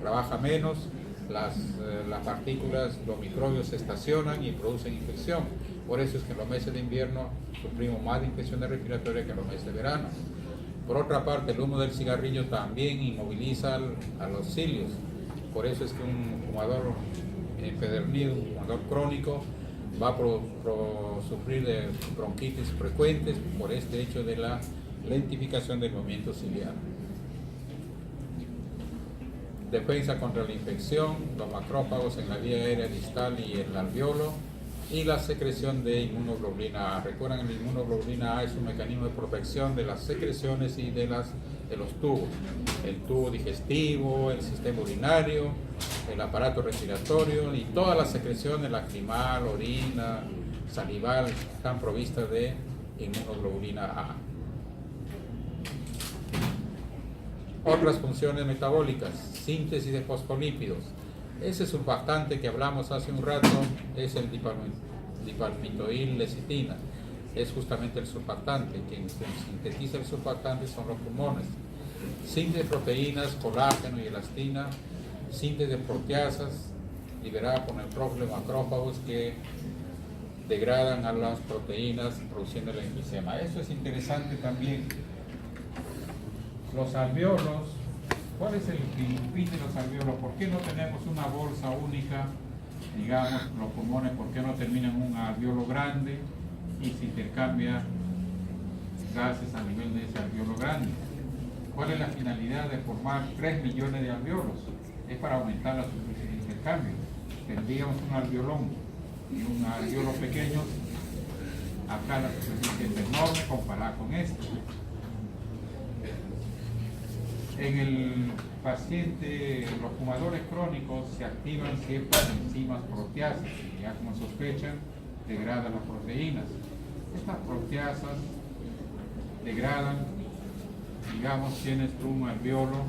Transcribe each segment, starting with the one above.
trabaja menos, las partículas, los microbios se estacionan y producen infección. Por eso es que en los meses de invierno sufrimos más de infecciones respiratorias que en los meses de verano. Por otra parte, el humo del cigarrillo también inmoviliza a los cilios. Por eso es que un fumador empedernido, un fumador crónico, va a sufrir de bronquitis frecuentes por este hecho de la lentificación del movimiento ciliar. Defensa contra la infección, los macrófagos en la vía aérea distal y el alveolo, y la secreción de inmunoglobulina A. Recuerden, la inmunoglobulina A es un mecanismo de protección de las secreciones y de los tubos. El tubo digestivo, el sistema urinario, el aparato respiratorio y todas las secreciones, lacrimal, orina, salival, están provistas de inmunoglobulina A. Otras funciones metabólicas, síntesis de fosfolípidos. Ese surfactante que hablamos hace un rato es el dipalmitoil-lecitina. Es justamente el surfactante. Quien sintetiza el surfactante son los pulmones. Síntesis de proteínas, colágeno y elastina. Síntesis de proteasas liberada por neutrófilos macrófagos que degradan a las proteínas produciendo el enfisema. Eso es interesante también. Los alveolos, ¿cuál es el fin de los alveolos? ¿Por qué no tenemos una bolsa única? Digamos, los pulmones, ¿por qué no terminan en un alveolo grande y se intercambia gases a nivel de ese alveolo grande? ¿Cuál es la finalidad de formar 3 millones de alveolos? Es para aumentar la superficie de intercambio. Tendríamos un alveolón y un alveolo pequeño. Acá la superficie es enorme comparada con esto. En el paciente, los fumadores crónicos, se activan ciertas enzimas proteasas y ya como sospechan, degradan las proteínas. Estas proteasas degradan, digamos, tienes tú un alveolo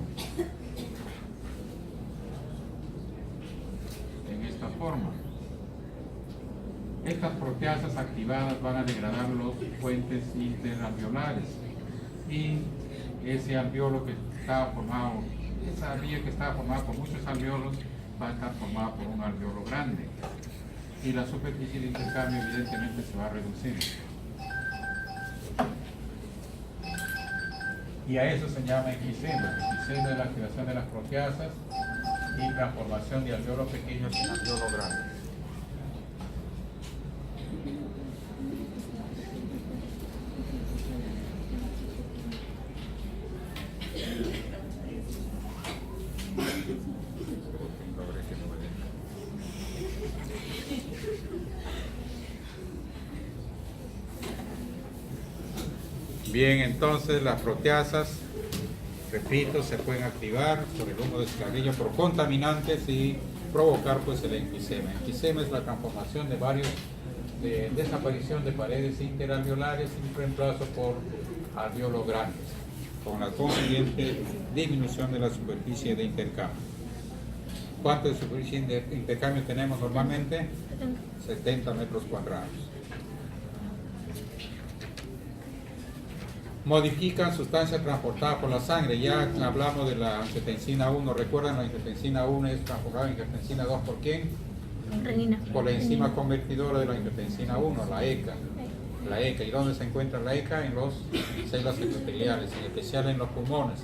en esta forma. Estas proteasas activadas van a degradar los puentes interalveolares y ese alveolo que estaba formado, esa vía que estaba formada por muchos alveolos va a estar formada por un alveolo grande y la superficie de intercambio evidentemente se va a reducir. Y a eso se llama enfisema. Enfisema es la activación de las proteasas y transformación de alveolos pequeños en alveolos grandes. Bien, entonces las proteasas, repito, se pueden activar por el humo de cigarrillo por contaminantes y provocar pues el enfisema. Enfisema es la transformación de desaparición de paredes interalveolares y reemplazo por alveolos grandes, con la consiguiente disminución de la superficie de intercambio. ¿Cuánto de superficie de intercambio tenemos normalmente? 70 metros cuadrados. Modifican sustancias transportadas por la sangre. Ya hablamos de la angiotensina 1. ¿Recuerdan? La angiotensina 1 es transportada en angiotensina 2 ¿por quién? Renina. Por la enzima convertidora de la angiotensina 1, la ECA. La ECA. ¿Y dónde se encuentra la ECA? En las células endoteliales, en especial en los pulmones.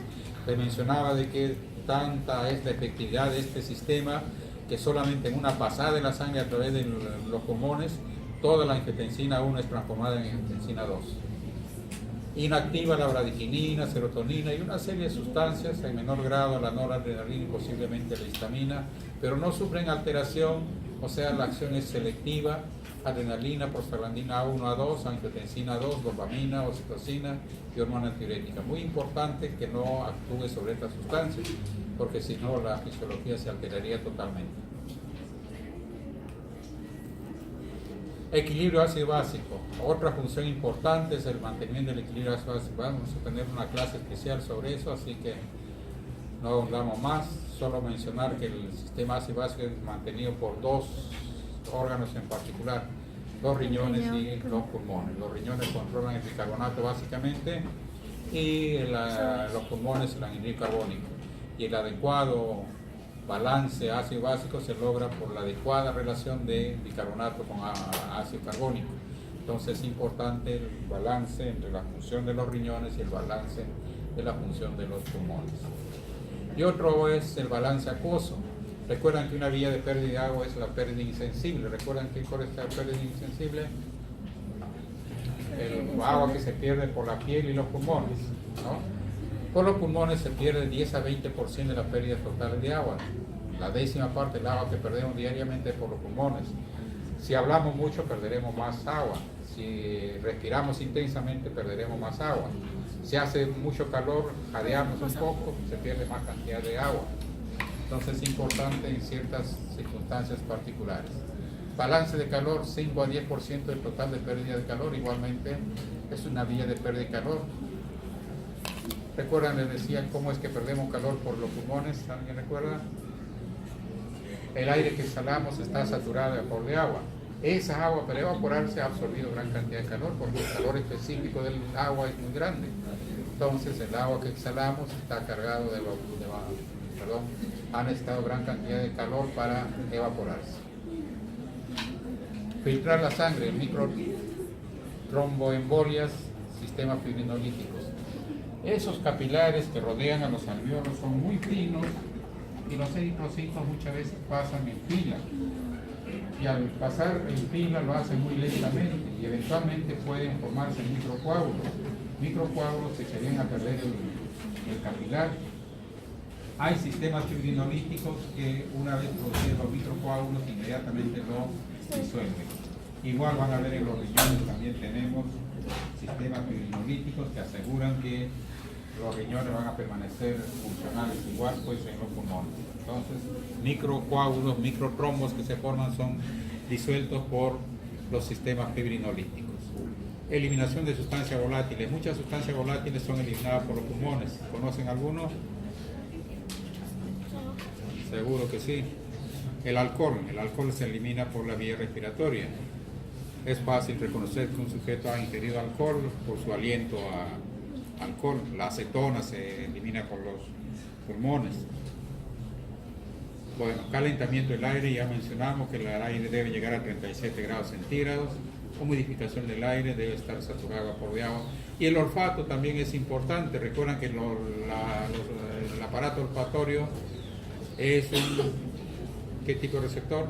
Se mencionaba de que tanta es la efectividad de este sistema que solamente en una pasada de la sangre a través de los pulmones, toda la angiotensina 1 es transformada en angiotensina 2. Inactiva la bradiquinina, serotonina y una serie de sustancias, en menor grado la noradrenalina y posiblemente la histamina, pero no sufren alteración, o sea, la acción es selectiva: adrenalina, prostaglandina A1, A2, angiotensina 2, dopamina, oxitocina y hormona antidiurética. Muy importante que no actúe sobre estas sustancias, porque si no la fisiología se alteraría totalmente. Equilibrio ácido-básico. Otra función importante es el mantenimiento del equilibrio ácido-básico. Vamos a tener una clase especial sobre eso, así que no ahondamos más. Solo mencionar que el sistema ácido-básico es mantenido por dos órganos en particular: los riñones y los pulmones. Los riñones controlan el bicarbonato básicamente y los pulmones el anhidrido carbónico. y el adecuado balance ácido básico se logra por la adecuada relación de bicarbonato con ácido carbónico. Entonces es importante el balance entre la función de los riñones y el balance de la función de los pulmones. Y otro es el balance acuoso. Recuerdan que una vía de pérdida de agua es la pérdida insensible. ¿Recuerdan qué es la pérdida insensible? El agua que se pierde por la piel y los pulmones, ¿no? Por los pulmones se pierde 10 a 20% de la pérdida total de agua. La décima parte del agua que perdemos diariamente es por los pulmones. Si hablamos mucho, perderemos más agua. Si respiramos intensamente, perderemos más agua. Si hace mucho calor, jadeamos un poco, se pierde más cantidad de agua. Entonces es importante en ciertas circunstancias particulares. Balance de calor, 5 a 10% del total de pérdida de calor, igualmente es una vía de pérdida de calor. ¿Recuerdan? Les decía cómo es que perdemos calor por los pulmones. ¿Alguien recuerda? El aire que exhalamos está saturado de vapor de agua. Esa agua para evaporarse ha absorbido gran cantidad de calor porque el calor específico del agua es muy grande. Entonces el agua que exhalamos está cargado ha necesitado gran cantidad de calor para evaporarse. Filtrar la sangre, microtromboembolias, sistemas fibrinolíticos. Esos capilares que rodean a los alveolos son muy finos y los eritrocitos muchas veces pasan en fila. Y al pasar en fila lo hacen muy lentamente y eventualmente pueden formarse microcoágulos que se vienen a perder el capilar. Hay sistemas fibrinolíticos que una vez producidos los microcoágulos inmediatamente lo disuelven. Igual van a ver en los riñones, también tenemos sistemas fibrinolíticos que aseguran que los riñones van a permanecer funcionales, igual pues en los pulmones. Entonces, microcoágulos, microtrombos que se forman son disueltos por los sistemas fibrinolíticos. Eliminación de sustancias volátiles. Muchas sustancias volátiles son eliminadas por los pulmones. ¿Conocen algunos? Seguro que sí. El alcohol se elimina por la vía respiratoria. Es fácil reconocer que un sujeto ha ingerido alcohol por su aliento a alcohol. La acetona se elimina por los pulmones. Bueno, calentamiento del aire, ya mencionamos que el aire debe llegar a 37 grados centígrados. Humidificación del aire, debe estar saturado de vapor de agua. Y el olfato también es importante. Recuerdan que el aparato olfatorio es ¿qué tipo de receptor?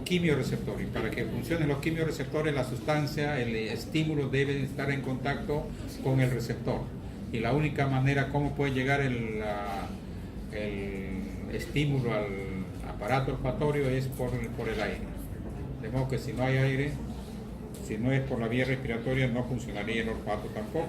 Quimioreceptor. Y para que funcionen los quimioreceptores, la sustancia, el estímulo debe estar en contacto con el receptor. Y la única manera como puede llegar el estímulo al aparato olfatorio es por el aire. De modo que si no hay aire, si no es por la vía respiratoria, no funcionaría el olfato tampoco.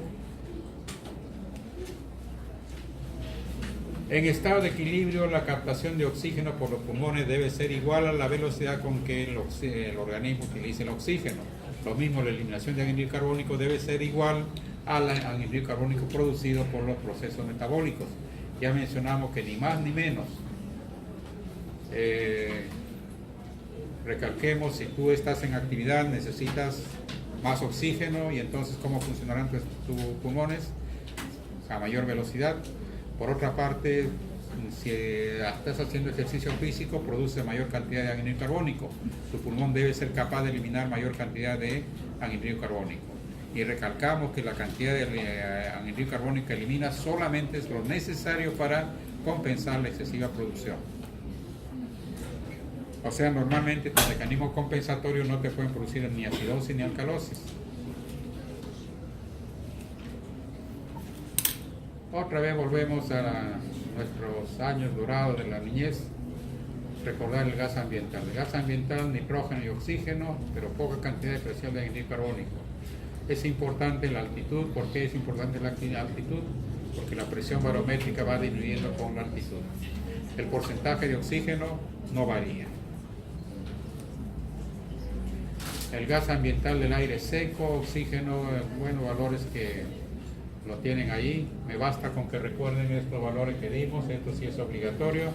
En estado de equilibrio, la captación de oxígeno por los pulmones debe ser igual a la velocidad con que el organismo utiliza el oxígeno. Lo mismo, la eliminación de anhídrido carbónico debe ser igual al anhídrido carbónico producido por los procesos metabólicos. Ya mencionamos que ni más ni menos. Recalquemos, si tú estás en actividad necesitas más oxígeno y entonces ¿cómo funcionarán tus pulmones? A mayor velocidad. Por otra parte, si estás haciendo ejercicio físico, produce mayor cantidad de anhídrido carbónico. Tu pulmón debe ser capaz de eliminar mayor cantidad de anhídrido carbónico. Y recalcamos que la cantidad de anhídrido carbónico que elimina solamente es lo necesario para compensar la excesiva producción. O sea, normalmente tus mecanismos compensatorios no te pueden producir ni acidosis ni alcalosis. Otra vez volvemos a nuestros años dorados de la niñez. Recordar el gas ambiental. El gas ambiental, nitrógeno y oxígeno, pero poca cantidad de presión de anhídrido carbónico. Es importante la altitud. ¿Por qué es importante la altitud? Porque la presión barométrica va disminuyendo con la altitud. El porcentaje de oxígeno no varía. El gas ambiental del aire seco, oxígeno, bueno, valores que lo tienen ahí. Me basta con que recuerden estos valores que dimos, esto sí es obligatorio.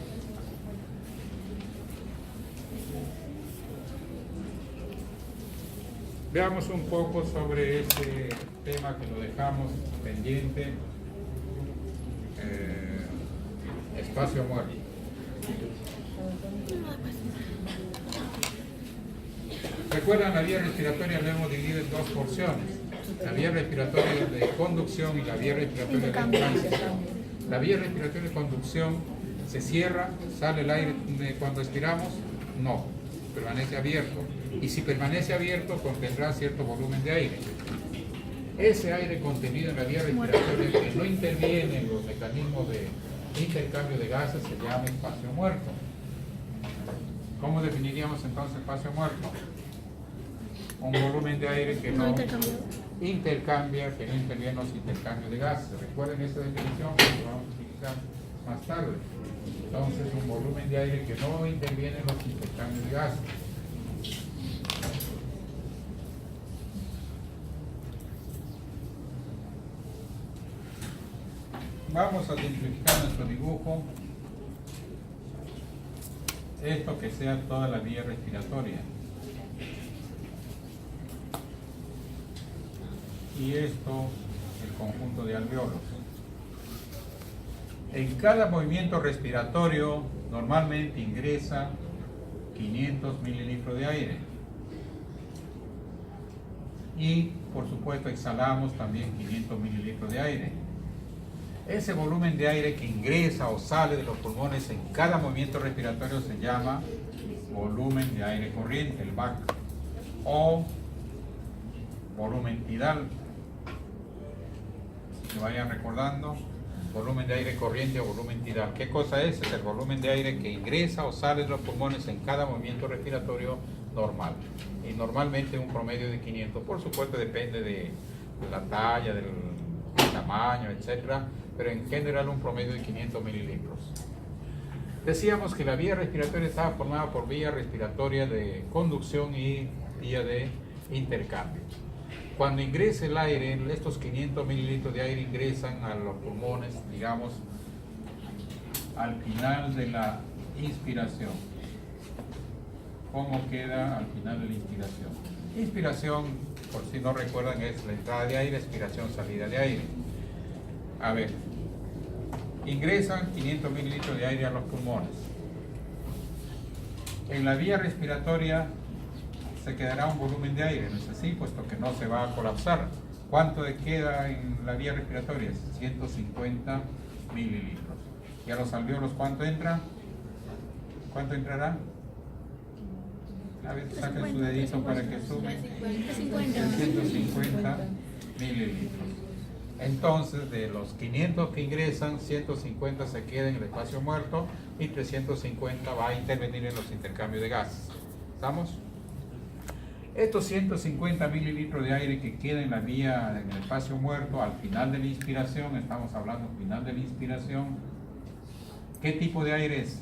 Veamos un poco sobre este tema que lo dejamos pendiente. espacio muerto. Recuerdan, la vía respiratoria la hemos dividido en dos porciones: la vía respiratoria de conducción y la vía respiratoria de transición. La vía respiratoria de conducción se cierra, sale el aire cuando expiramos, no, permanece abierto. Y si permanece abierto, contendrá cierto volumen de aire. Ese aire contenido en la vía respiratoria que no interviene en los mecanismos de intercambio de gases se llama espacio muerto. ¿Cómo definiríamos entonces espacio muerto? Un volumen de aire que no intercambia, que no interviene en los intercambios de gases. Recuerden esta definición que vamos a utilizar más tarde. Entonces, un volumen de aire que no interviene en los intercambios de gases. Vamos a simplificar nuestro dibujo. Esto que sea toda la vía respiratoria. Y esto, el conjunto de alveolos. En cada movimiento respiratorio normalmente ingresa 500 mililitros de aire. Y, por supuesto, exhalamos también 500 mililitros de aire. Ese volumen de aire que ingresa o sale de los pulmones en cada movimiento respiratorio se llama volumen de aire corriente, el VAC, o volumen tidal. Que vayan recordando, volumen de aire corriente o volumen tidal. ¿Qué cosa es? Es el volumen de aire que ingresa o sale de los pulmones en cada movimiento respiratorio normal. Y normalmente un promedio de 500. Por supuesto depende de la talla, del tamaño, etcétera, pero en general un promedio de 500 mililitros. Decíamos que la vía respiratoria estaba formada por vía respiratoria de conducción y vía de intercambio. Cuando ingresa el aire, estos 500 mililitros de aire ingresan a los pulmones, digamos, al final de la inspiración. ¿Cómo queda al final de la inspiración? Inspiración, por si no recuerdan, es la entrada de aire, expiración, salida de aire. A ver, ingresan 500 mililitros de aire a los pulmones. En la vía respiratoria se quedará un volumen de aire, ¿no es así? Puesto que no se va a colapsar. ¿Cuánto queda en la vía respiratoria? 150 mililitros. ¿Y a los alveolos cuánto entra? ¿Cuánto entrará? A ver, saquen su dedito para que sume. 150 mililitros. Entonces, de los 500 que ingresan, 150 se queda en el espacio muerto y 350 va a intervenir en los intercambios de gases. ¿Estamos? Estos 150 mililitros de aire que queda en la vía, en el espacio muerto, al final de la inspiración, estamos hablando final de la inspiración, ¿qué tipo de aire es?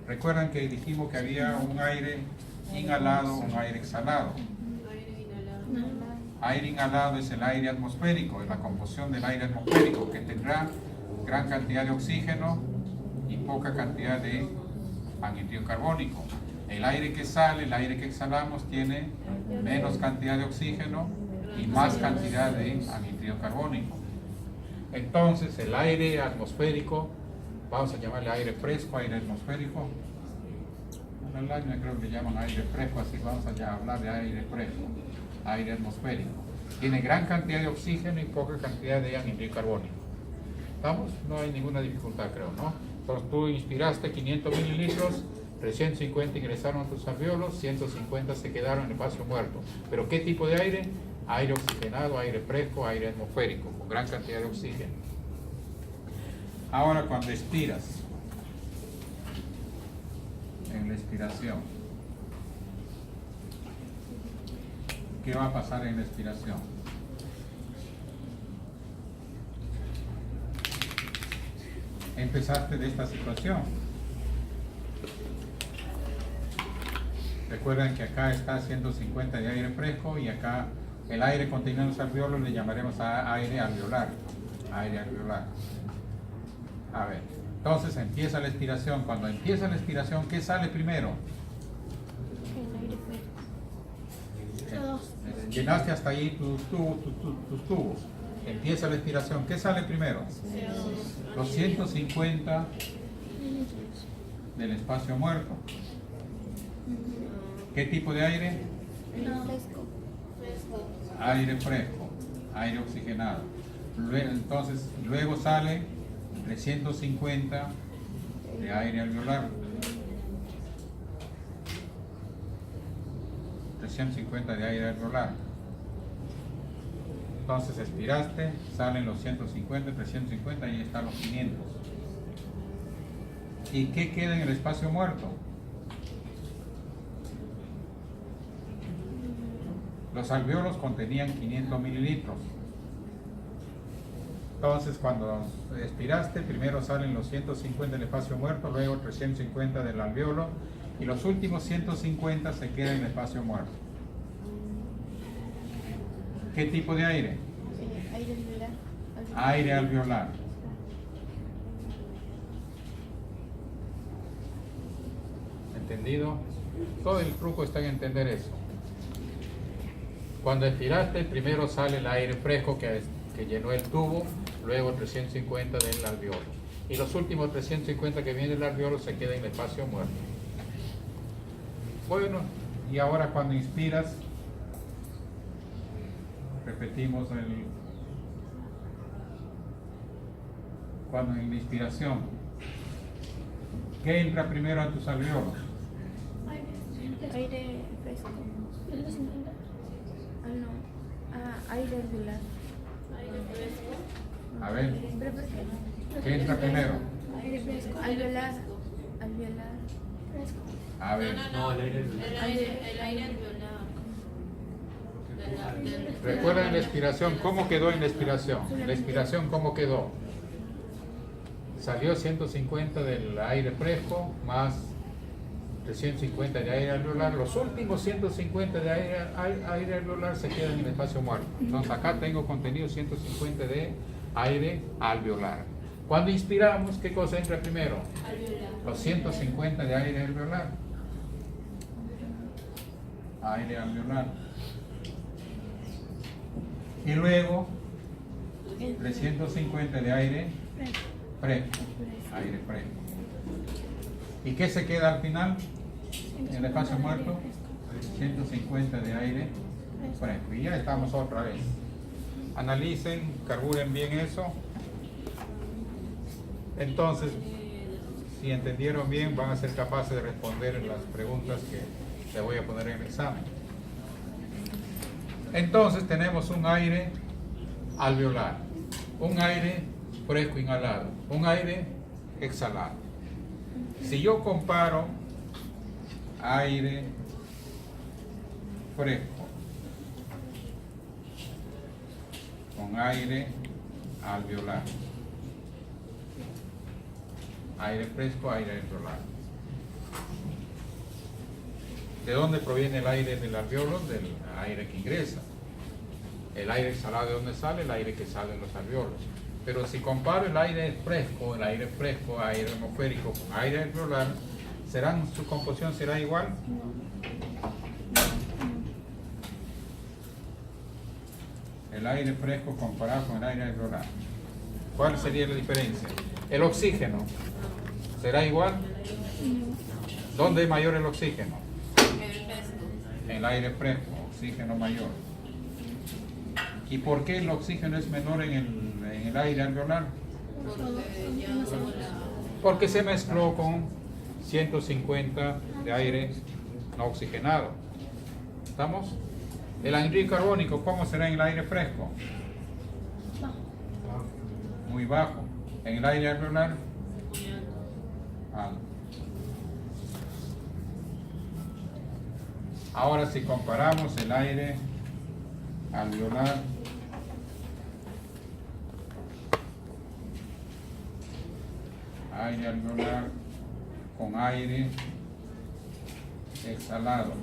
Recuerdan que dijimos que había un aire inhalado, un aire exhalado. Aire inhalado es el aire atmosférico, es la composición del aire atmosférico, que tendrá gran cantidad de oxígeno y poca cantidad de anhídrido carbónico. El aire que sale, el aire que exhalamos, tiene menos cantidad de oxígeno y más cantidad de anhídrido carbónico. Entonces, el aire atmosférico, vamos a llamarle aire fresco, aire atmosférico. En el año creo que llaman aire fresco, así vamos a hablar de aire fresco, aire atmosférico. Tiene gran cantidad de oxígeno y poca cantidad de anhídrido carbónico. ¿Estamos? No hay ninguna dificultad, creo, ¿no? Entonces, tú inspiraste 500 mililitros, 350 ingresaron a tus alveolos, 150 se quedaron en el espacio muerto. ¿Pero qué tipo de aire? Aire oxigenado, aire fresco, aire atmosférico, con gran cantidad de oxígeno. Ahora, cuando expiras, en la expiración, ¿qué va a pasar en la expiración? Empezaste de esta situación. Recuerden que acá está 150 de aire fresco y acá el aire contenido en los alveolos le llamaremos a aire alveolar. Aire alveolar. A ver, entonces empieza la expiración. Cuando empieza la expiración, ¿qué sale primero? El aire fresco. Llenaste hasta ahí tus tubos. Empieza la expiración. ¿Qué sale primero? Los 150 mililitros. del espacio muerto. ¿Qué tipo de aire? No. Aire fresco, aire oxigenado. Entonces, luego sale 350 de aire alveolar. 350 de aire alveolar. Entonces expiraste, salen los 150, 350 y están los 500. ¿Y qué queda en el espacio muerto? Los alveolos contenían 500 mililitros. Entonces, cuando expiraste, primero salen los 150 del espacio muerto, luego 350 del alveolo y los últimos 150 se quedan en el espacio muerto. ¿Qué tipo de aire? Aire alveolar. Aire alveolar. ¿Entendido? Todo el truco está en entender eso. Cuando expiraste, primero sale el aire fresco que llenó el tubo, luego 350 del alveolo. Y los últimos 350 que vienen del alveolo se quedan en el espacio muerto. Bueno, y ahora cuando inspiras, repetimos cuando en la inspiración, ¿qué entra primero a tus alveolos? Aire fresco. 150. No. Aire alveolar. A ver, ¿Pero por qué? ¿qué entra primero? Aire fresco. Alveolar. Alveolar. Fresco. A ver, No, el aire. El aire alveolar. recuerden la expiración, ¿cómo quedó en la expiración? La expiración, ¿cómo quedó? Salió 150 del aire fresco más 350 de aire alveolar. Los últimos 150 de aire alveolar se quedan en el espacio muerto. Entonces acá tengo contenido 150 de aire alveolar. Cuando inspiramos, ¿qué cosa entra primero? Alveolar. Los 150 de aire alveolar. Aire alveolar. Y luego 350 de aire fresco. Aire fresco. ¿Y qué se queda al final? En el espacio muerto, 150 de aire fresco. Y ya estamos otra vez. Analicen, carburen bien eso. Entonces, si entendieron bien, van a ser capaces de responder las preguntas que les voy a poner en el examen. Entonces tenemos un aire alveolar, un aire fresco inhalado, un aire exhalado. Si yo comparo aire fresco con aire alveolar, aire fresco, aire alveolar, ¿de dónde proviene el aire del alveolo? Del aire que ingresa. El aire exhalado, ¿de dónde sale? El aire que sale en los alveolos. Pero si comparo el aire fresco, aire atmosférico con aire alveolar, ¿su composición será igual? El aire fresco comparado con el aire alveolar. ¿Cuál sería la diferencia? El oxígeno. ¿Será igual? ¿Dónde es mayor el oxígeno? En el aire fresco, oxígeno mayor. ¿Y por qué el oxígeno es menor en el aire alveolar? Porque se mezcló con 150 de aire no oxigenado. ¿Estamos? El anhídrido carbónico, ¿cómo será en el aire fresco? Muy bajo. En el aire alveolar, alto. Ahora si comparamos el aire alveolar con aire exhalado.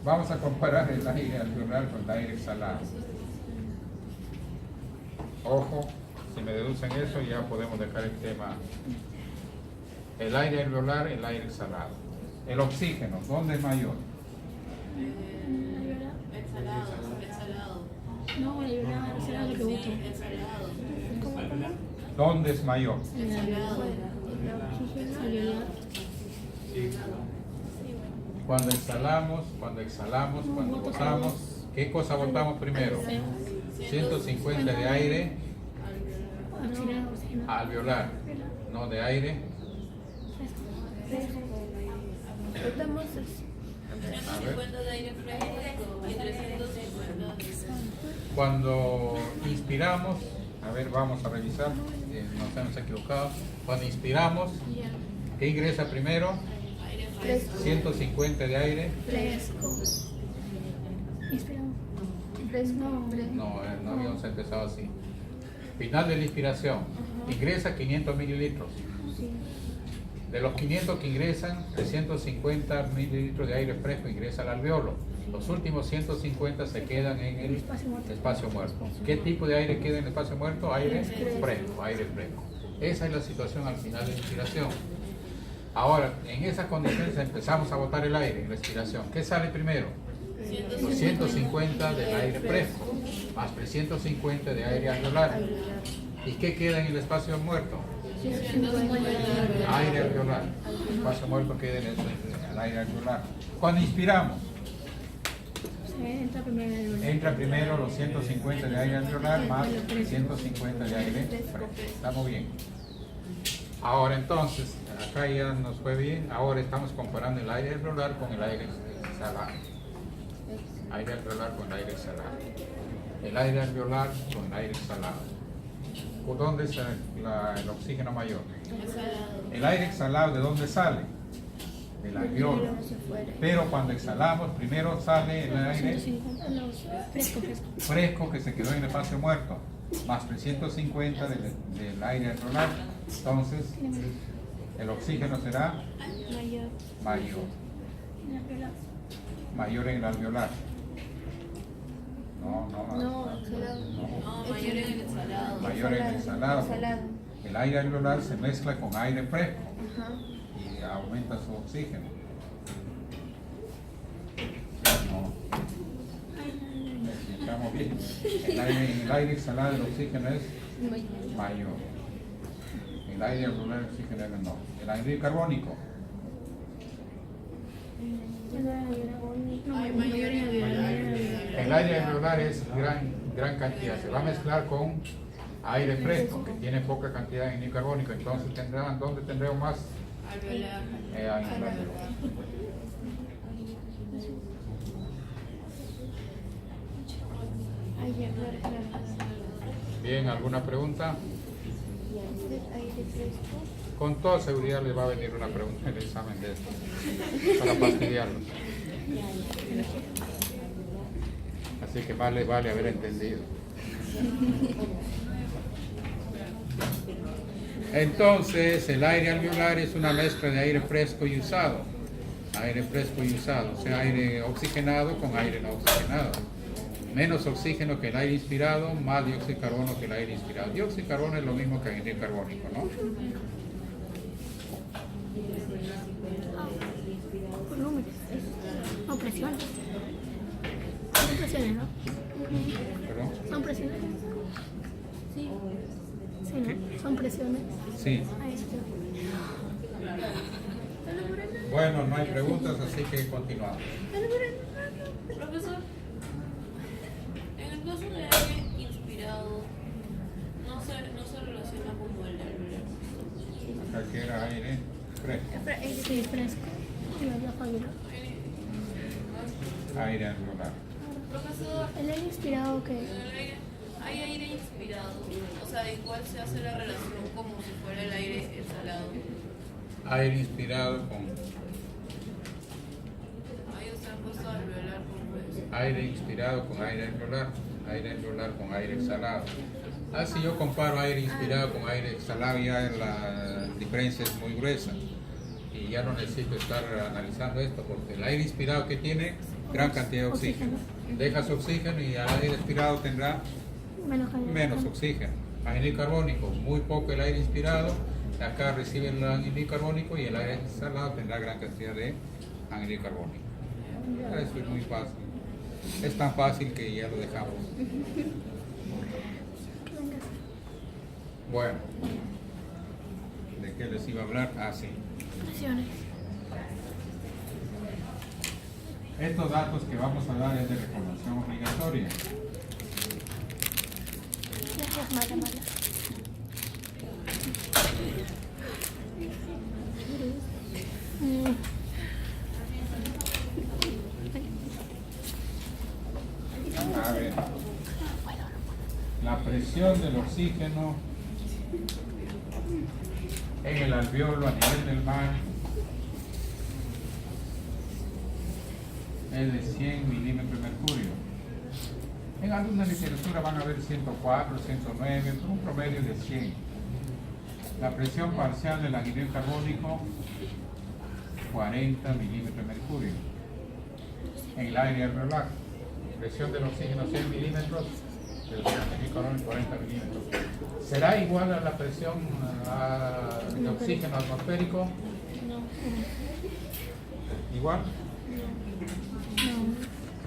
Vamos a comparar el aire alveolar con el aire exhalado. Ojo, si me deducen eso ya podemos dejar el tema. El aire alveolar, el aire exhalado. El oxígeno, ¿dónde es mayor? Exhalado. No, alveolar será lo que voto. Exhalado. ¿Dónde es mayor? El alveolar. Alveolar. Cuando exhalamos, cuando botamos, ¿qué cosa botamos primero? 150 de aire Oxígeno, oxígeno. alveolar, no de aire. Votamos 150 de aire fresco y 350 de... Cuando inspiramos, a ver, vamos a revisar, no estamos equivocados. Cuando inspiramos, ¿qué ingresa primero? aire fresco. fresco. 150 de aire. Fresco. Inspiramos. Fresco, hombre. No habíamos empezado así. Final de la inspiración, ingresa 500 mililitros. Sí. De los 500 que ingresan, 350 mililitros de aire fresco ingresa al alveolo. Los últimos 150 se quedan en el espacio muerto. ¿Qué tipo de aire queda en el espacio muerto? Aire fresco, aire fresco. Esa es la situación al final de la inspiración. Ahora, en esas condiciones empezamos a botar el aire en la expiración. ¿Qué sale primero? Los 150 del aire fresco, más 350 de aire alveolar. ¿Y qué queda en el espacio muerto? Aire alveolar. El espacio muerto queda en el aire alveolar. Cuando inspiramos, entra primero los 150 de aire alveolar más 150 de aire fresco. Estamos bien. Ahora entonces, acá ya nos fue bien. Ahora estamos comparando el aire alveolar con el aire exhalado. Aire alveolar con aire exhalado. El aire alveolar con el aire exhalado. ¿Por dónde es el oxígeno mayor? El aire exhalado, ¿de dónde sale? Del alveolo. Pero cuando exhalamos, primero sale el aire fresco que se quedó en el espacio muerto, más 350 del aire alveolar. Entonces, el oxígeno será mayor en el alveolar. No. No, mayor en el exhalado. Mayor en el exhalado. El aire alveolar se mezcla con aire fresco y aumenta su oxígeno. No. Estamos bien. En el aire exhalado el oxígeno es mayor. El aire alveolar el oxígeno es menor. El aire carbónico. El aire alveolar es gran cantidad, se va a mezclar con aire fresco, que tiene poca cantidad de anhídrido carbónico, entonces ¿dónde tendremos más? Alveolar. Alveolar. Bien, ¿alguna pregunta? Con toda seguridad les va a venir una pregunta en el examen de esto, para fastidiarlos. Así que vale haber entendido. Entonces, el aire alveolar es una mezcla de aire fresco y usado. Aire fresco y usado, o sea, aire oxigenado con aire no oxigenado. Menos oxígeno que el aire inspirado, más dióxido de carbono que el aire inspirado. Dióxido de carbono es lo mismo que el anhídrido carbónico, ¿no? Por números. No, presiones. Son presiones, ¿no? ¿Perdón? Son presiones. Sí. Sí, ¿no? Son presiones. Sí. Ahí está. Bueno, no hay preguntas, así que continuamos. Profesor, en el caso de aire inspirado, no se relaciona como el alveolar. Acá que era aire fresco. Sí, fresco. Y la fábula. Aire alveolar. Profesor, El aire inspirado que en el aire, hay aire inspirado, o sea, igual se hace la relación como si fuera el aire exhalado. Aire inspirado con Ahí usted ha puesto alveolar como es. aire inspirado con aire alveolar con aire exhalado. Si yo comparo aire inspirado con aire exhalado, ya la diferencia es muy gruesa y ya no necesito estar analizando esto, porque el aire inspirado que tiene gran cantidad de oxígeno, deja su oxígeno y el aire expirado tendrá menos oxígeno. Anhídrido carbónico, muy poco el aire inspirado Acá recibe el anhídrido carbónico y el aire salado tendrá gran cantidad de anhídrido carbónico. Eso es muy fácil. Es tan fácil que ya lo dejamos. Bueno, ¿de qué les iba a hablar? Ah, sí. Presiones. Estos datos que vamos a dar es de recordación obligatoria. Gracias, mala. A ver, la presión del oxígeno en el alveolo a nivel del mar es de 100 milímetros de mercurio. En alguna literatura van a ver 104, 109, pero un promedio de 100. La presión parcial del anhídrido carbónico, 40 milímetros de mercurio. En el aire alveolar, presión del oxígeno 100 milímetros, del anhídrido carbónico 40 milímetros. ¿Será igual a la presión de oxígeno atmosférico? ¿Igual?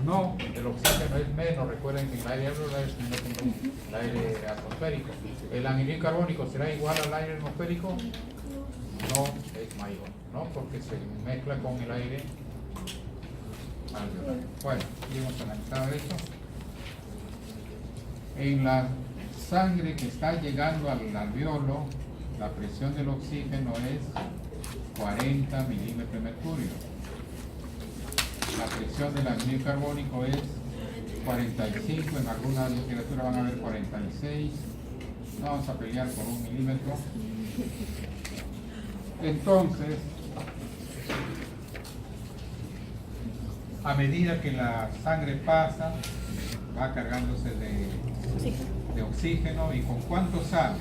No, el oxígeno es menos. Recuerden que el aire alveolar es menos que el aire atmosférico. ¿El anhídrido carbónico será igual al aire atmosférico? No, es mayor, ¿no? Porque se mezcla con el aire alveolar. Bueno, ya hemos analizado eso. En la sangre que está llegando al alveolo, la presión del oxígeno es 40 milímetros de mercurio. La presión del anhídrido carbónico es 45, en alguna literatura van a ver 46. No vamos a pelear por 1 milímetro. Entonces, a medida que la sangre pasa, va cargándose de oxígeno. ¿Y con cuánto sale?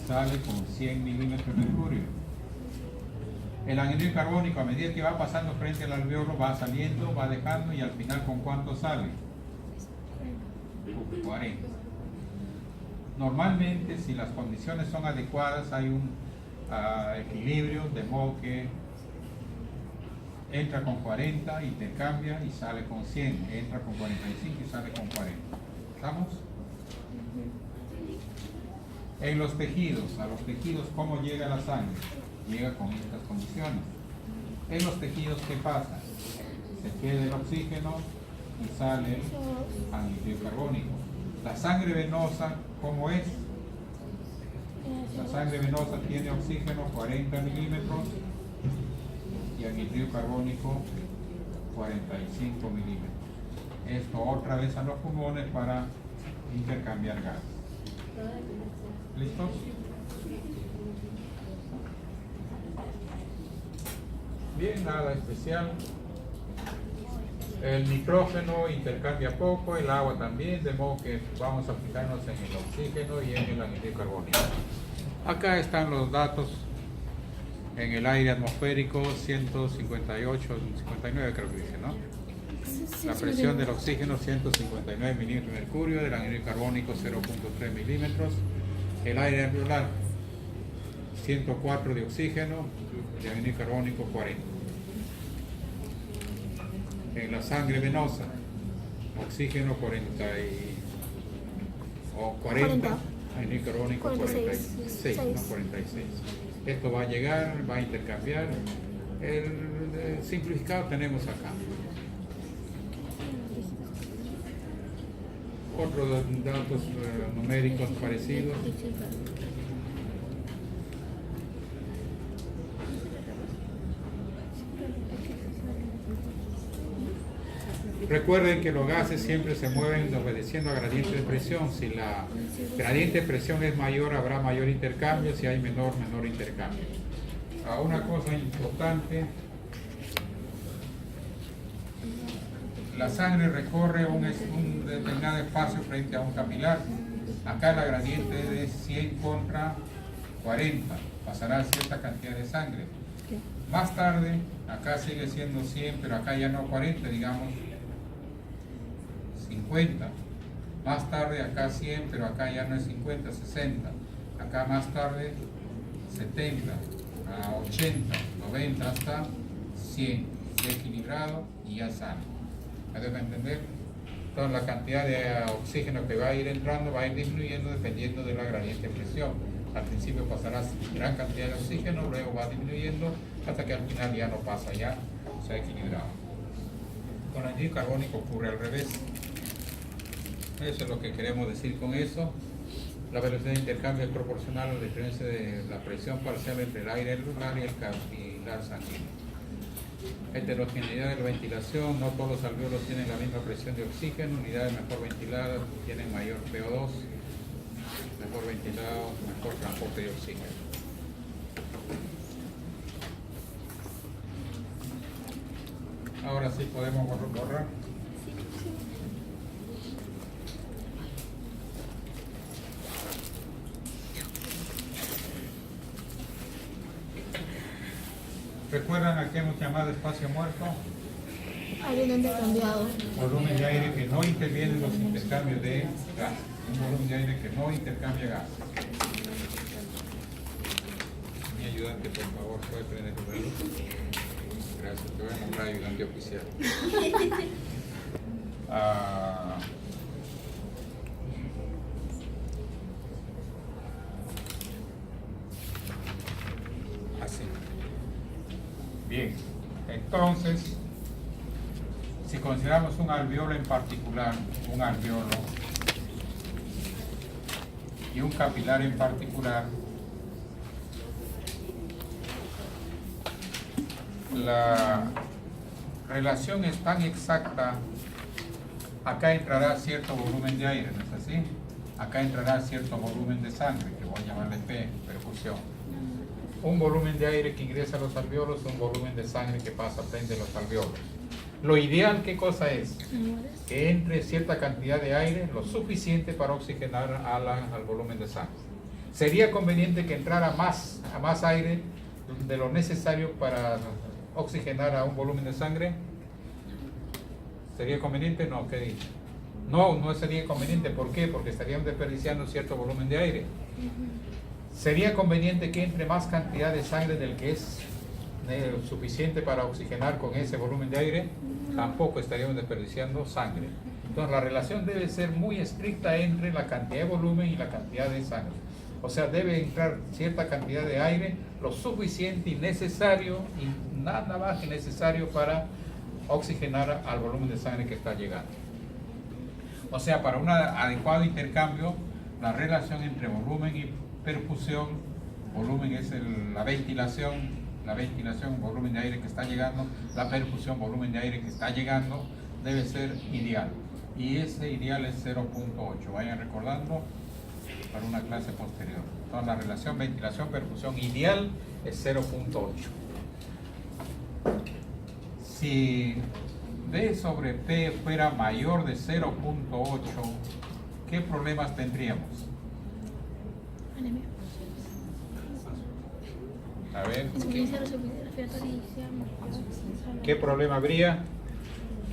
Sale con 100 milímetros de mercurio. El anhídrido carbónico, a medida que va pasando frente al alveolo, va saliendo, va dejando, y al final, ¿con cuánto sale? 40. Normalmente, si las condiciones son adecuadas, hay un equilibrio, de modo que entra con 40, intercambia y sale con 100, entra con 45 y sale con 40. ¿Estamos? En los tejidos, a los tejidos, ¿cómo llega la sangre? Llega con estas condiciones. En los tejidos, ¿qué pasa? Se queda el oxígeno y sale el anhídrido carbónico. La sangre venosa, ¿cómo es? La sangre venosa tiene oxígeno 40 milímetros y anhídrido carbónico 45 milímetros. Esto otra vez a los pulmones para intercambiar gas. ¿Listos? Bien, nada especial. El nitrógeno intercambia poco, el agua también, de modo que vamos a fijarnos en el oxígeno y en el anhídrido carbónico. Acá están los datos. En el aire atmosférico 158, 59 creo que dice, ¿no? La presión del oxígeno 159 milímetros de mercurio, del anhídrido carbónico 0.3 milímetros. El aire alveolar 104 de oxígeno, de anhídrido carbónico 40. En la sangre venosa, oxígeno 40, anhídrido carbónico 46, no 46. Esto va a llegar, va a intercambiar. El simplificado tenemos acá. Otros datos numéricos parecidos. Recuerden que los gases siempre se mueven obedeciendo a gradiente de presión. Si la gradiente de presión es mayor, habrá mayor intercambio. Si hay menor, menor intercambio. Una cosa importante: la sangre recorre un determinado espacio frente a un capilar. Acá la gradiente es de 100 contra 40. Pasará cierta cantidad de sangre. Más tarde, acá sigue siendo 100, pero acá ya no 40, digamos 50. Más tarde acá 100, pero acá ya no es 50, 60. acá más tarde 70, a 80, 90 hasta 100, ya equilibrado y ya sano. ¿Me dejo entender? Entonces la cantidad de oxígeno que va a ir entrando va a ir disminuyendo dependiendo de la gradiente de presión. Al principio pasará gran cantidad de oxígeno, luego va disminuyendo hasta que al final ya no pasa, ya se ha equilibrado. Con el anhídrido carbónico ocurre al revés. Eso es lo que queremos decir con eso. La velocidad de intercambio es proporcional a la diferencia de la presión parcial entre el aire lunar y el capilar sanguíneo. Heterogeneidad de la ventilación: no todos los alvéolos tienen la misma presión de oxígeno. Unidades mejor ventiladas tienen mayor PO2, mejor ventilado, mejor transporte de oxígeno. Ahora sí podemos borrar. ¿Recuerdan a qué hemos llamado espacio muerto? Aire no intercambiado. Volumen de aire que no interviene en los intercambios de gas. Un volumen de aire que no intercambia gas. Mi ayudante, por favor, puede prender el reloj. Gracias, te voy a nombrar ayudante oficial. Así. Bien, entonces, si consideramos un alveolo en particular, un alveolo y un capilar en particular, la relación es tan exacta. Acá entrará cierto volumen de aire, ¿no es así? Acá entrará cierto volumen de sangre, que voy a llamarle P, perfusión. Un volumen de aire que ingresa a los alveolos, un volumen de sangre que pasa frente a los alveolos. Lo ideal, ¿qué cosa es? Que entre cierta cantidad de aire, lo suficiente para oxigenar al volumen de sangre. ¿Sería conveniente que entrara más aire de lo necesario para oxigenar a un volumen de sangre? ¿Sería conveniente? No, ¿qué dice? No sería conveniente. ¿Por qué? Porque estarían desperdiciando cierto volumen de aire. ¿Sería conveniente que entre más cantidad de sangre del que es suficiente para oxigenar con ese volumen de aire? Tampoco estaríamos desperdiciando sangre. Entonces la relación debe ser muy estricta entre la cantidad de volumen y la cantidad de sangre. O sea, debe entrar cierta cantidad de aire, lo suficiente y necesario, y nada más que necesario para oxigenar al volumen de sangre que está llegando. O sea, para un adecuado intercambio, la relación entre volumen y perfusión, volumen es la ventilación, volumen de aire que está llegando, la perfusión, volumen de aire que está llegando, debe ser ideal. Y ese ideal es 0.8. Vayan recordando para una clase posterior. Entonces la relación ventilación-perfusión ideal es 0.8. Si D sobre P fuera mayor de 0.8, ¿qué problemas tendríamos? A ver, ¿qué problema habría?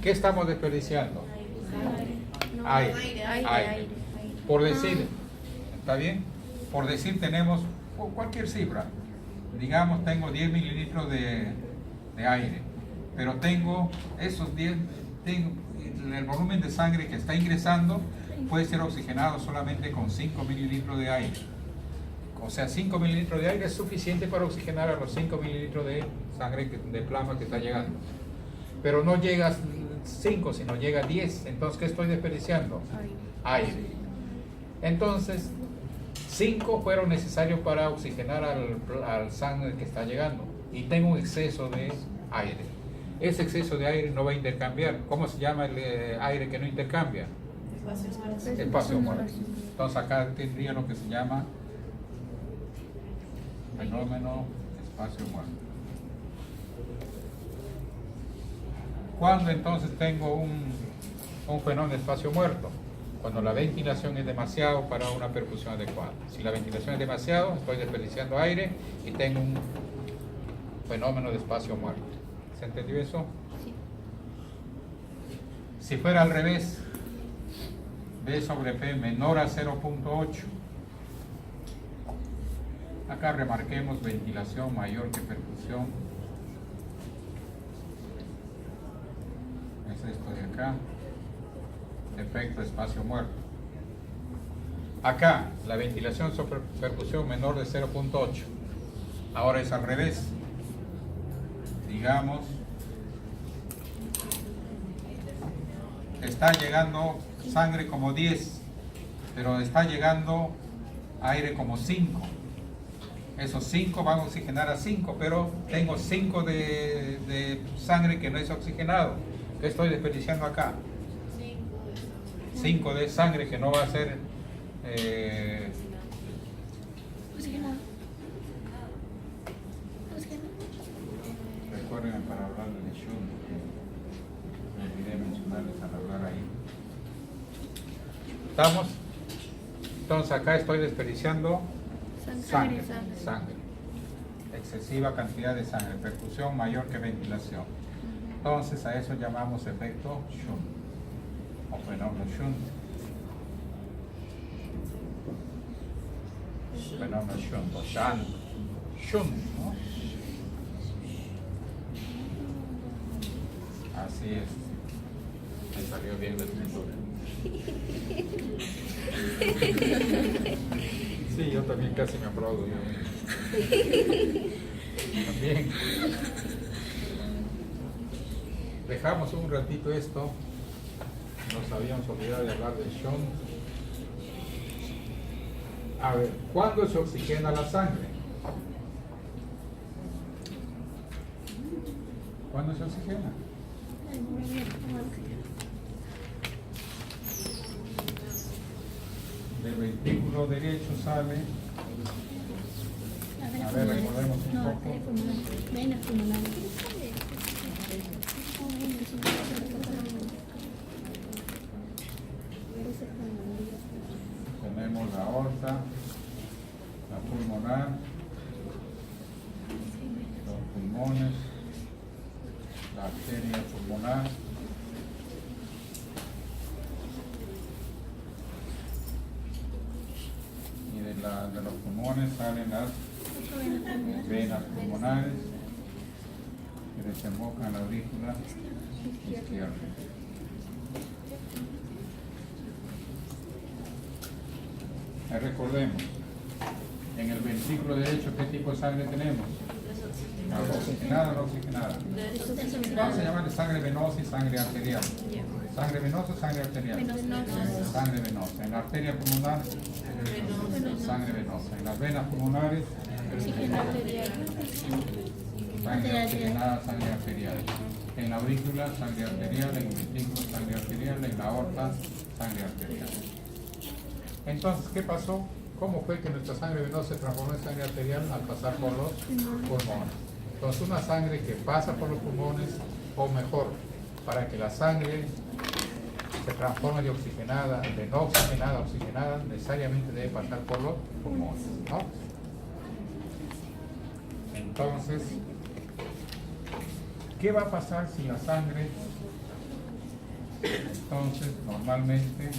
¿Qué estamos desperdiciando? Aire. Por decir, ¿está bien? Por decir, tenemos cualquier cifra. Digamos, tengo 10 mililitros de aire, pero tengo esos 10, el volumen de sangre que está ingresando puede ser oxigenado solamente con 5 mililitros de aire. O sea, 5 mililitros de aire es suficiente para oxigenar a los 5 mililitros de sangre de plasma que está llegando. Pero no llega a 5, sino llega a 10. Entonces, ¿qué estoy desperdiciando? Aire. Entonces, 5 fueron necesarios para oxigenar al sangre que está llegando. Y tengo un exceso de aire. Ese exceso de aire no va a intercambiar. ¿Cómo se llama el aire que no intercambia? Espacio muerto. Entonces, acá tendría lo que se llama fenómeno espacio muerto. ¿Cuándo entonces tengo un fenómeno de espacio muerto? Cuando la ventilación es demasiado para una perfusión adecuada. Si la ventilación es demasiado, estoy desperdiciando aire y tengo un fenómeno de espacio muerto. ¿Se entendió eso? Sí. Si fuera al revés, B sobre P menor a 0.8, Acá remarquemos ventilación mayor que perfusión. Es esto de acá. Efecto espacio muerto. Acá, la ventilación sobre perfusión menor de 0.8. Ahora es al revés. Digamos, está llegando sangre como 10, pero está llegando aire como 5. Esos 5 van a oxigenar a 5, pero tengo 5 de sangre que no es oxigenado. ¿Qué estoy desperdiciando acá? 5 de sangre que no va a ser Oxigenado. Oxigenado. recuerden para hablar de Shunt, me olvidé mencionarles al hablar ahí. ¿Estamos? Entonces acá estoy desperdiciando sangre. Excesiva cantidad de sangre, perfusión mayor que ventilación. Entonces a eso llamamos efecto Shunt o fenómeno Shunt. Fenómeno Shunt o Shunt, ¿no? Así es. Me salió bien la escritura. Sí, yo también casi me aplaudo yo mismo. También. Dejamos un ratito esto. Nos habíamos olvidado de hablar de Shunt. A ver, ¿cuándo se oxigena la sangre? ¿Cuándo se oxigena? Del ventrículo derecho sale. A ver, recordemos un poco. Venas pulmonares. Tenemos la aorta, la pulmonar, los pulmones, la arteria pulmonar, y de los pulmones salen las venas pulmonares que desembocan en la aurícula izquierda. Recordemos, en el ventrículo derecho, ¿qué tipo de sangre tenemos? ¿Oxigenada o no oxigenada? Vamos a llamarle sangre venosa y sangre arterial. ¿Sangre venosa o sangre arterial? Sangre venosa. En la arteria pulmonar, sangre venosa. En las venas pulmonares, sangre oxigenada, sangre arterial. En la aurícula, sangre arterial. En el ventrículo, sangre arterial. En la aorta, sangre arterial. Entonces, ¿qué pasó? ¿Cómo fue que nuestra sangre venosa se transformó en sangre arterial al pasar por los pulmones? Entonces, una sangre que pasa por los pulmones, o mejor, para que la sangre se transforme de oxigenada, de no oxigenada a oxigenada, necesariamente debe pasar por los pulmones, ¿no? Entonces, ¿qué va a pasar si la sangre, entonces, normalmente,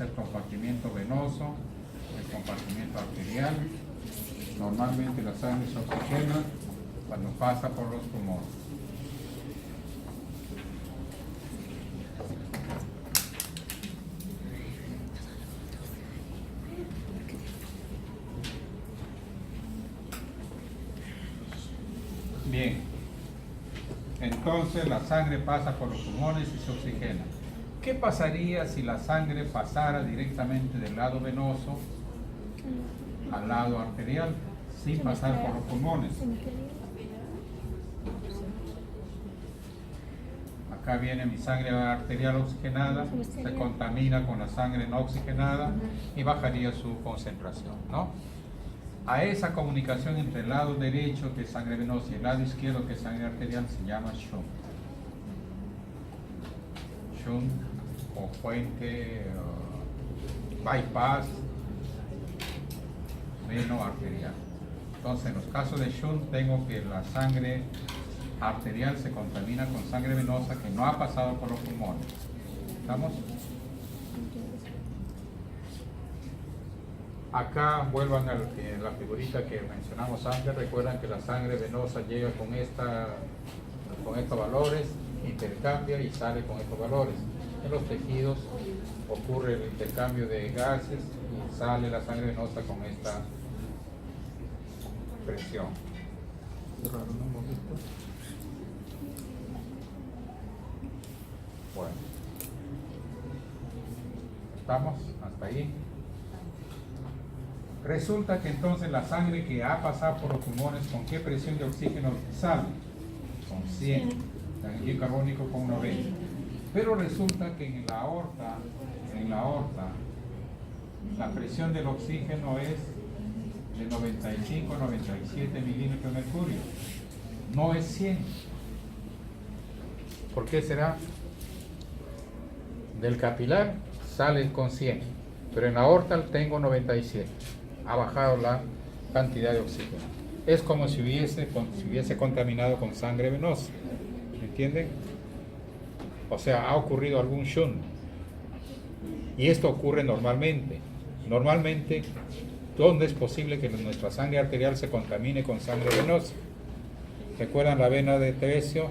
el compartimiento venoso, el compartimiento arterial? Normalmente la sangre se oxigena cuando pasa por los pulmones. Bien, entonces la sangre pasa por los pulmones y se oxigena. ¿Qué pasaría si la sangre pasara directamente del lado venoso al lado arterial, sin pasar por los pulmones? Acá viene mi sangre arterial oxigenada, se contamina con la sangre no oxigenada y bajaría su concentración, ¿no? A esa comunicación entre el lado derecho, que es sangre venosa, y el lado izquierdo, que es sangre arterial, se llama shunt. Shunt o fuente, bypass veno arterial. Entonces, en los casos de shunt, tengo que la sangre arterial se contamina con sangre venosa que no ha pasado por los pulmones. ¿Estamos? Acá vuelvan a la figurita que mencionamos antes. Recuerdan que la sangre venosa llega con estos valores, intercambia y sale con estos valores. En los tejidos ocurre el intercambio de gases y sale la sangre venosa con esta presión. Raro, ¿no hemos visto? Bueno, ¿estamos hasta ahí? Resulta que entonces la sangre que ha pasado por los pulmones, ¿con qué presión de oxígeno sale? Con 100, el anhídrido carbónico con 90. Pero resulta que en la aorta, la presión del oxígeno es de 95 a 97 milímetros de mercurio. No es 100. ¿Por qué será? Del capilar sale con 100, pero en la aorta tengo 97. Ha bajado la cantidad de oxígeno. Es como si hubiese contaminado con sangre venosa. ¿Me entienden? O sea, ha ocurrido algún shunt. Y esto ocurre normalmente. Normalmente, ¿dónde es posible que nuestra sangre arterial se contamine con sangre venosa? ¿Recuerdan la vena de Tebecio?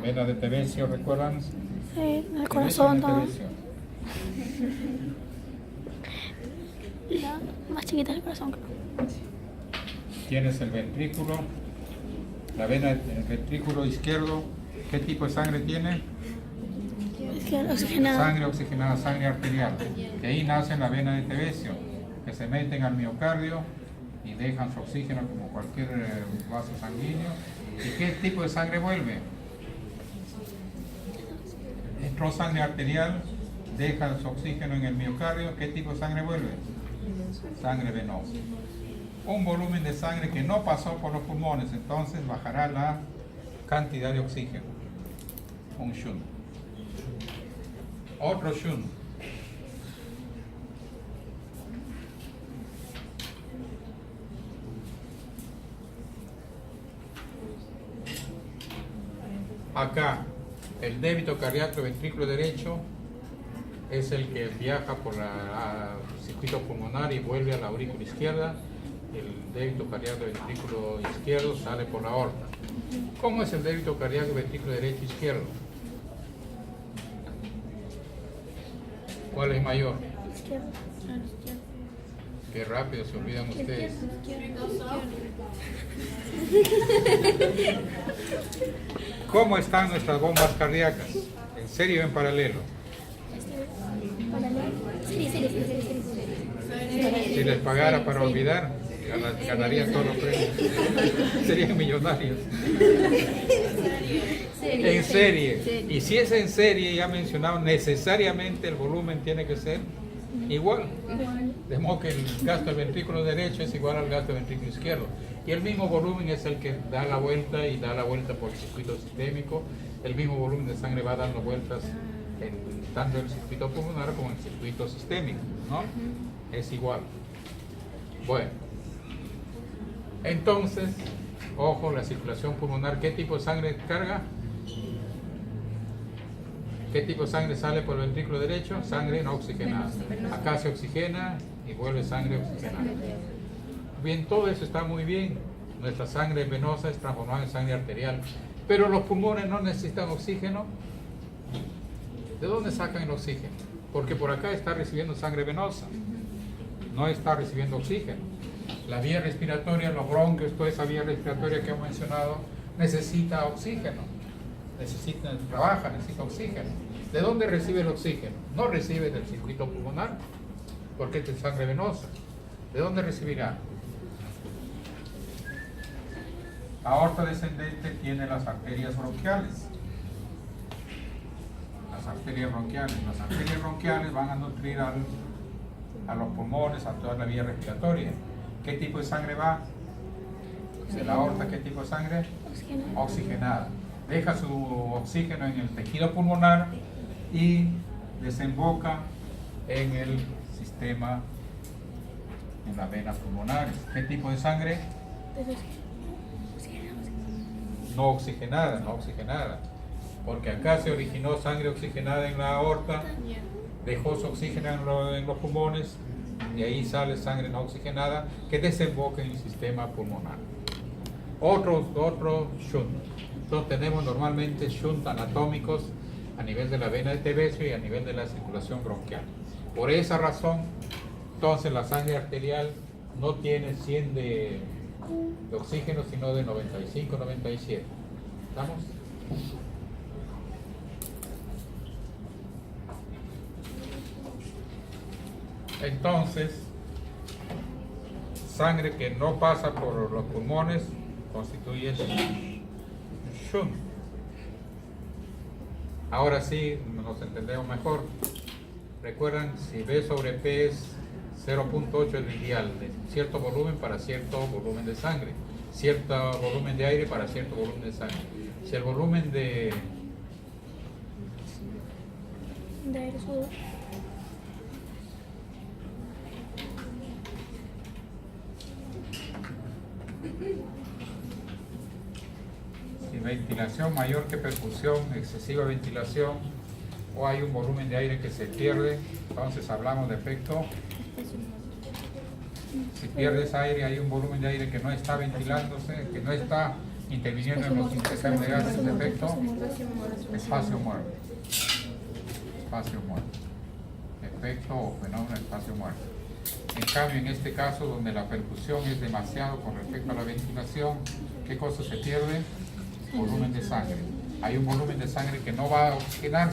Vena de Tebecio, ¿recuerdan? Sí, el corazón, todo. La más chiquita del corazón, creo. Tienes el ventrículo, la vena del ventrículo izquierdo. ¿Qué tipo de sangre tiene? Oxigenada. Sangre oxigenada, sangre arterial. De ahí nace la vena de Tebecio, que se meten al miocardio y dejan su oxígeno como cualquier vaso sanguíneo. ¿Y qué tipo de sangre vuelve? Entró sangre arterial, deja su oxígeno en el miocardio. ¿Qué tipo de sangre vuelve? Sangre venosa. Un volumen de sangre que no pasó por los pulmones, entonces bajará la cantidad de oxígeno. Un shunt. Otro shunt. Acá, el débito cardíaco ventrículo derecho es el que viaja por el circuito pulmonar y vuelve a la aurícula izquierda. El débito cardíaco ventrículo izquierdo sale por la aorta. ¿Cómo es el débito cardíaco ventrículo derecho izquierdo? ¿Cuál es mayor? Izquierda. Qué rápido se olvidan ustedes. ¿Cómo están nuestras bombas cardíacas? ¿En serio o en paralelo? Si les pagara para olvidar, ganarían todos los premios. Serían millonarios. En serie. Y si es en serie, ya mencionado, necesariamente el volumen tiene que ser igual. De modo que el gasto del ventrículo derecho es igual al gasto del ventrículo izquierdo. Y el mismo volumen es el que da la vuelta y da la vuelta por el circuito sistémico. El mismo volumen de sangre va dando vueltas tanto en el circuito pulmonar como en el circuito sistémico, ¿no? Es igual. Bueno, entonces, ojo, la circulación pulmonar, ¿qué tipo de sangre carga? ¿Qué tipo de sangre sale por el ventrículo derecho? Sangre no oxigenada. Acá se oxigena y vuelve sangre oxigenada. Bien, todo eso está muy bien. Nuestra sangre venosa es transformada en sangre arterial. Pero los pulmones no necesitan oxígeno. ¿De dónde sacan el oxígeno? Porque por acá está recibiendo sangre venosa. No está recibiendo oxígeno. La vía respiratoria, los bronquios, toda esa vía respiratoria que hemos mencionado, necesita oxígeno. Trabaja, necesita oxígeno. ¿De dónde recibe el oxígeno? No recibe del circuito pulmonar, porque es sangre venosa. ¿De dónde recibirá? La aorta descendente tiene las arterias bronquiales. Las arterias bronquiales van a nutrir a los pulmones, a toda la vía respiratoria. ¿Qué tipo de sangre va? De la aorta, ¿qué tipo de sangre? Oxigenada. Deja su oxígeno en el tejido pulmonar y desemboca en el sistema, en las venas pulmonares. ¿Qué tipo de sangre? no oxigenada, porque acá se originó sangre oxigenada en la aorta, dejó su oxígeno en los pulmones, y ahí sale sangre no oxigenada que desemboca en el sistema pulmonar. Otro shunt. Entonces tenemos normalmente shunt anatómicos a nivel de la vena de Tebecio y a nivel de la circulación bronquial. Por esa razón, entonces la sangre arterial no tiene 100 de oxígeno, sino de 95, 97. ¿Estamos? Entonces, sangre que no pasa por los pulmones constituye shunt. Ahora sí nos entendemos mejor. Recuerdan, si B sobre P es 0.8 el ideal de cierto volumen para cierto volumen de sangre, cierto volumen de aire para cierto volumen de sangre. Si el volumen de aire sube. Si ventilación mayor que perfusión, excesiva ventilación, o hay un volumen de aire que se pierde, entonces hablamos de efecto. Si pierdes aire, hay un volumen de aire que no está ventilándose, que no está interviniendo en los intercambios de gases, de efecto espacio muerto. Espacio muerto. Efecto o fenómeno de espacio muerto. En cambio, en este caso, donde la perfusión es demasiado con respecto a la ventilación, ¿qué cosa se pierde? Volumen de sangre. Hay un volumen de sangre que no va a oxigenar.